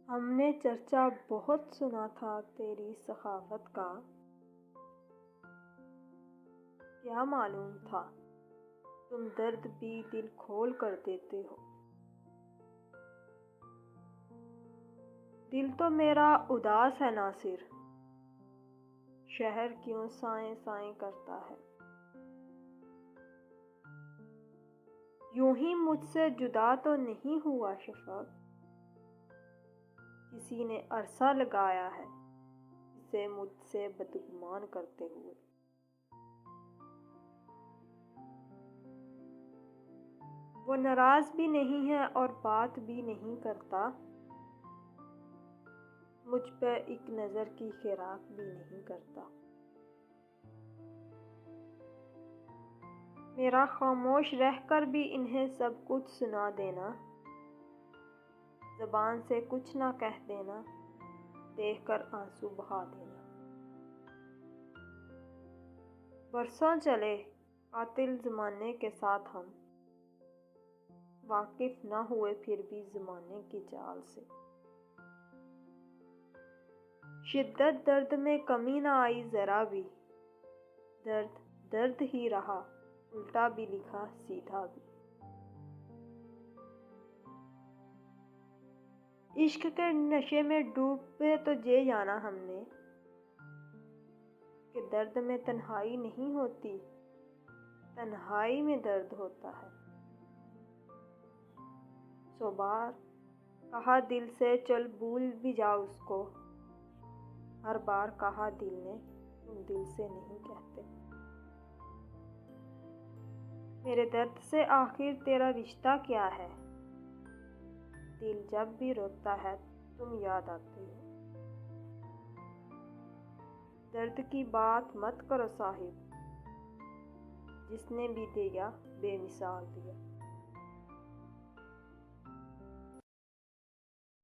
ہم نے چرچا بہت سنا تھا تیری سخاوت کا، کیا معلوم تھا تم درد بھی دل کھول کر دیتے ہو۔ دل تو میرا اداس ہے ناصر، شہر کیوں سائیں سائیں کرتا ہے۔ یوں ہی مجھ سے جدا تو نہیں ہوا شفق، کسی نے عرصہ لگایا ہے اسے مجھ سے بدگمان کرتے ہوئے۔ وہ ناراض بھی نہیں ہے اور بات بھی نہیں کرتا، مجھ پہ ایک نظر کی خیرات بھی نہیں کرتا۔ میرا خاموش رہ کر بھی انہیں سب کچھ سنا دینا، زبان سے کچھ نہ کہہ دینا، دیکھ کر آنسو بہا دینا۔ برسوں چلے قاتل زمانے کے ساتھ ہم، واقف نہ ہوئے پھر بھی زمانے کی چال سے۔ شدت درد میں کمی نہ آئی ذرا بھی، درد درد ہی رہا، الٹا بھی لکھا سیدھا بھی۔ عشق کے نشے میں ڈوبے تو یہ جانا ہم نے کہ درد میں تنہائی نہیں ہوتی، تنہائی میں درد ہوتا ہے۔ سو بار کہا دل سے چل بھول بھی جا اس کو، ہر بار کہا دل نے تم دل سے نہیں کہتے۔ میرے درد سے آخر تیرا رشتہ کیا ہے، دل جب بھی روتا ہے تم یاد آتے ہو۔ درد کی بات مت کرو صاحب، جس نے بھی دیا بے مثال دیا۔